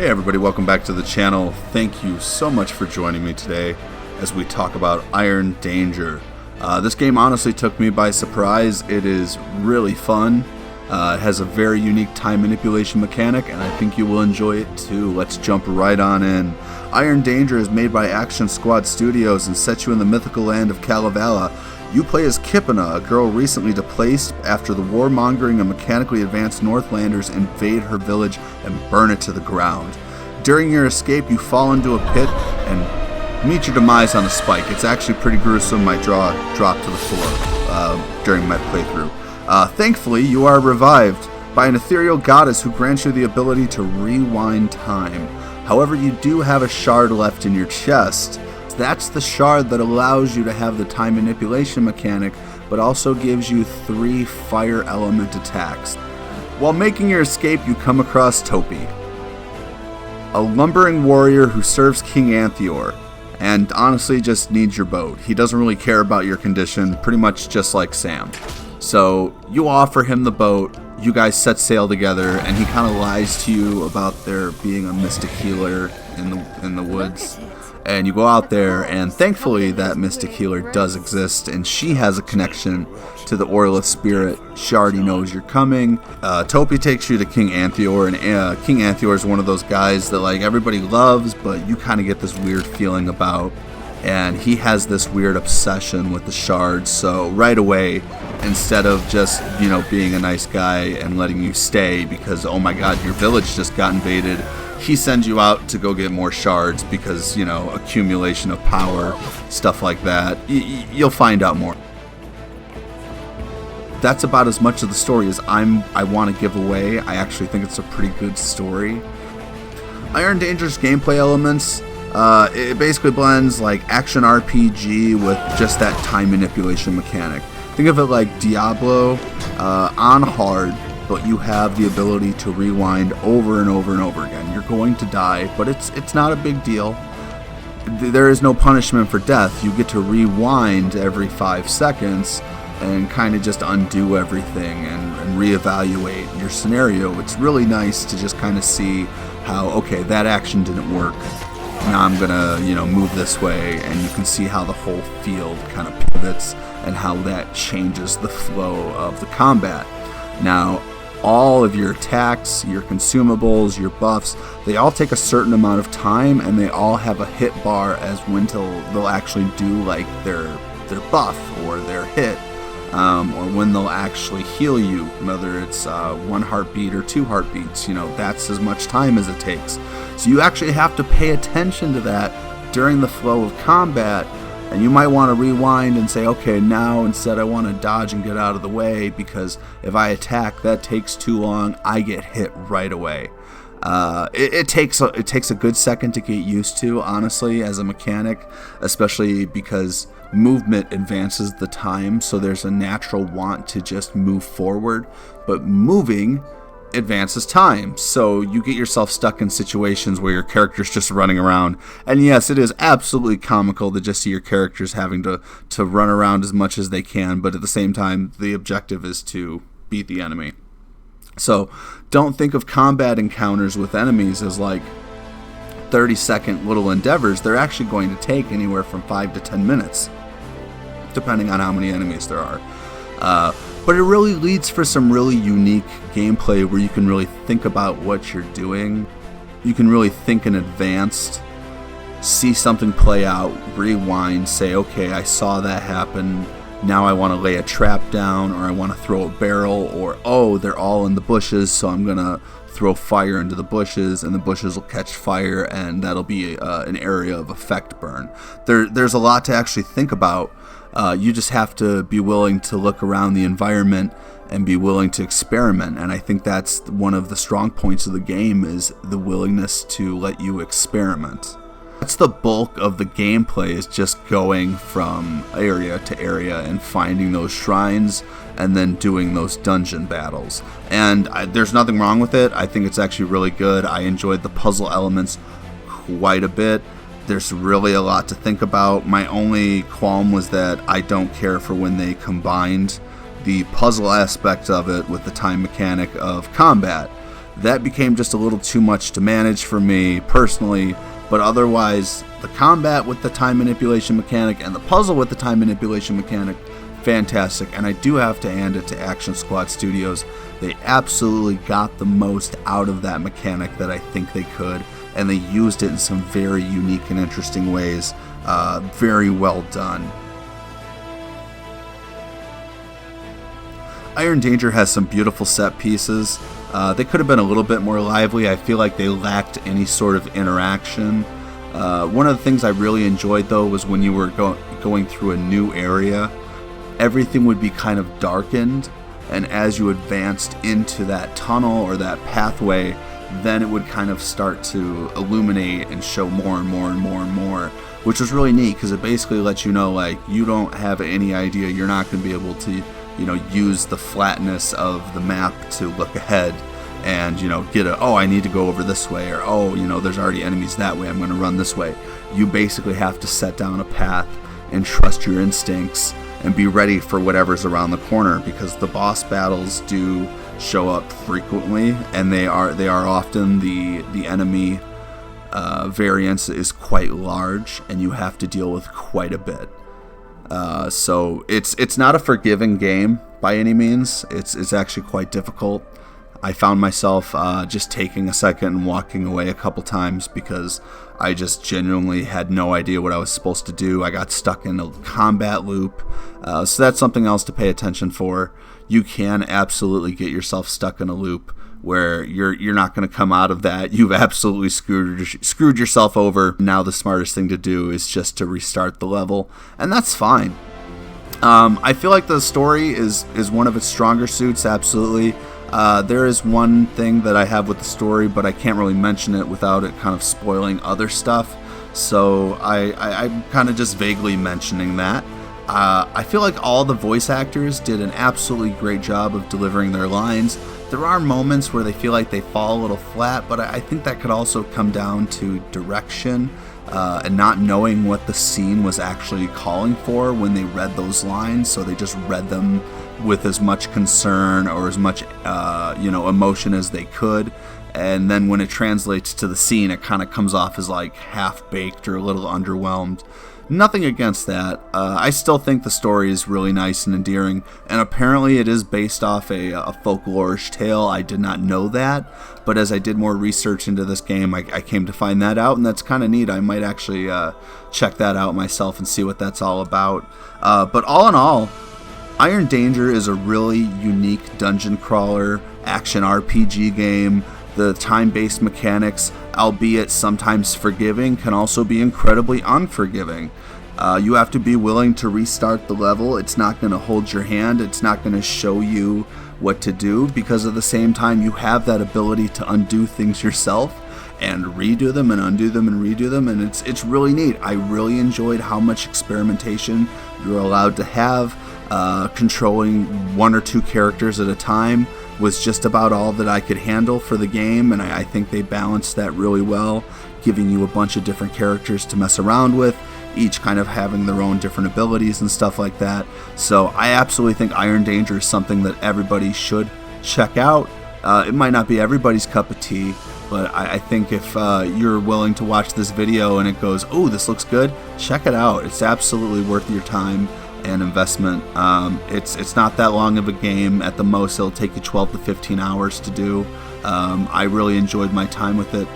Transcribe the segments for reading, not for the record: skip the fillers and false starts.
Hey everybody, welcome back to the channel. Thank you so much for joining me today as we talk about Iron Danger. This game honestly took me by surprise. It is really fun. It has a very unique time manipulation mechanic, and I think you will enjoy it too. Let's jump right on in. Iron Danger is made by Action Squad Studios and sets you in the mythical land of Kalevala. You play as Kipana, a girl recently displaced after the warmongering and mechanically advanced Northlanders invade her village and burn it to the ground. During your escape, you fall into a pit and meet your demise on a spike. It's actually pretty gruesome. My jaw dropped to the floor during my playthrough. Thankfully, you are revived by an ethereal goddess who grants you the ability to rewind time. However, you do have a shard left in your chest. That's the shard that allows you to have the time manipulation mechanic, but also gives you 3 fire element attacks. While making your escape, you come across Topi, a lumbering warrior who serves King Anthior, and honestly just needs your boat. He doesn't really care about your condition, pretty much just like Sam. So you offer him the boat, you guys set sail together, and he kind of lies to you about there being a mystic healer in the woods. And you go out there, and thankfully that mystic healer does exist, and she has a connection to the Orla spirit. She already knows you're coming. Topi takes you to King Anthior, and King Anthior is one of those guys that like everybody loves, but you kind of get this weird feeling about. And he has this weird obsession with the shards, so right away, instead of just, being a nice guy and letting you stay because, oh my god, your village just got invaded, he sends you out to go get more shards because, accumulation of power, stuff like that. You'll find out more. That's about as much of the story as I want to give away. I actually think it's a pretty good story. Iron Danger's gameplay elements, it basically blends like action RPG with just that time manipulation mechanic. Think of it like Diablo on hard, but you have the ability to rewind over and over and over again. You're going to die, but it's not a big deal. There is no punishment for death. You get to rewind every 5 seconds and kind of just undo everything and reevaluate your scenario. It's really nice to just kind of see how, okay, that action didn't work. Now I'm gonna, move this way, and you can see how the whole field kind of pivots and how that changes the flow of the combat. Now, all of your attacks, your consumables, your buffs, they all take a certain amount of time, and they all have a hit bar as when they'll actually do like their buff or their hit, or when they'll actually heal you, whether it's 1 heartbeat or 2 heartbeats. That's as much time as it takes. So you actually have to pay attention to that during the flow of combat, and you might want to rewind and say, okay, now instead I want to dodge and get out of the way, because if I attack, that takes too long, I get hit right away. It takes a good second to get used to, honestly, as a mechanic, especially because movement advances the time, so there's a natural want to just move forward, but moving advances time, so you get yourself stuck in situations where your character's just running around. And yes, it is absolutely comical to just see your characters having to run around as much as they can, but at the same time, the objective is to beat the enemy. So don't think of combat encounters with enemies as like 30-second little endeavors. They're actually going to take anywhere from 5 to 10 minutes, depending on how many enemies there are. But it really leads for some really unique gameplay where you can really think about what you're doing. You can really think in advance, see something play out, rewind, say, okay, I saw that happen, now I want to lay a trap down, or I want to throw a barrel, or, oh, they're all in the bushes, so I'm going to throw fire into the bushes, and the bushes will catch fire, and that'll be an area of effect burn. There's a lot to actually think about. You just have to be willing to look around the environment and be willing to experiment, and I think that's one of the strong points of the game, is the willingness to let you experiment. That's the bulk of the gameplay, is just going from area to area and finding those shrines and then doing those dungeon battles. And there's nothing wrong with it. I think it's actually really good. I enjoyed the puzzle elements quite a bit. There's really a lot to think about. My only qualm was that I don't care for when they combined the puzzle aspect of it with the time mechanic of combat. that became just a little too much to manage for me personally. But otherwise, the combat with the time manipulation mechanic and the puzzle with the time manipulation mechanic, fantastic. And I do have to hand it to Action Squad Studios. They absolutely got the most out of that mechanic that I think they could, and they used it in some very unique and interesting ways. Very well done. Iron Danger has some beautiful set pieces. They could have been a little bit more lively. I feel like they lacked any sort of interaction. One of the things I really enjoyed, though, was when you were going through a new area, everything would be kind of darkened, and as you advanced into that tunnel or that pathway, then it would kind of start to illuminate and show more and more and more and more, which was really neat because it basically lets you know, like, you don't have any idea, you're not going to be able to, you know, use the flatness of the map to look ahead and, you know, get oh, I need to go over this way, or oh, you know, there's already enemies that way, I'm going to run this way. You basically have to set down a path and trust your instincts and be ready for whatever's around the corner, because the boss battles do show up frequently, and they are often the enemy variance is quite large, and you have to deal with quite a bit. So it's not a forgiving game by any means. It's actually quite difficult. I found myself just taking a second and walking away a couple times because I just genuinely had no idea what I was supposed to do. I got stuck in a combat loop. So that's something else to pay attention for. You can absolutely get yourself stuck in a loop where you're not going to come out of that. You've absolutely screwed yourself over. Now the smartest thing to do is just to restart the level, and that's fine. I feel like the story is one of its stronger suits, absolutely. There is one thing that I have with the story, but I can't really mention it without it kind of spoiling other stuff. So I'm kind of just vaguely mentioning that. I feel like all the voice actors did an absolutely great job of delivering their lines. There are moments where they feel like they fall a little flat, but I think that could also come down to direction and not knowing what the scene was actually calling for when they read those lines. So they just read them with as much concern or as much emotion as they could, and then when it translates to the scene, it kind of comes off as like half-baked or a little underwhelmed. Nothing against that. I still think the story is really nice and endearing, and apparently it is based off a folklorish tale. I did not know that, but as I did more research into this game, I came to find that out, and that's kind of neat. I might actually check that out myself and see what that's all about. But all in all, Iron Danger is a really unique dungeon crawler action RPG game. The time-based mechanics, albeit sometimes forgiving, can also be incredibly unforgiving. You have to be willing to restart the level. It's not going to hold your hand. It's not going to show you what to do, because at the same time you have that ability to undo things yourself and redo them and undo them and redo them, and it's really neat. I really enjoyed how much experimentation you're allowed to have. Controlling one or two characters at a time was just about all that I could handle for the game, and I think they balanced that really well, giving you a bunch of different characters to mess around with, each kind of having their own different abilities and stuff like that. So I absolutely think Iron Danger is something that everybody should check out. It might not be everybody's cup of tea, but I think if you're willing to watch this video and it goes, oh, this looks good, check it out. It's absolutely worth your time and investment. It's not that long of a game. At the most, it'll take you 12 to 15 hours to do. I really enjoyed my time with it.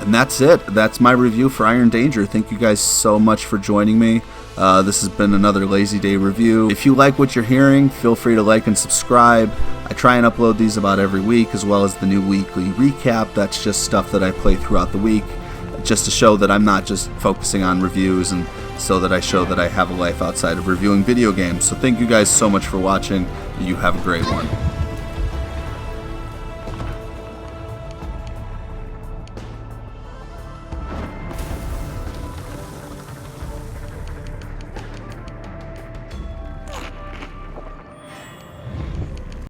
And that's it. That's my review for Iron Danger. Thank you guys so much for joining me. This has been another Lazy Day review. If you like what you're hearing, feel free to like and subscribe. I try and upload these about every week, as well as the new weekly recap. That's just stuff that I play throughout the week, just to show that I'm not just focusing on reviews, and so that I show that I have a life outside of reviewing video games. So thank you guys so much for watching. You have a great one.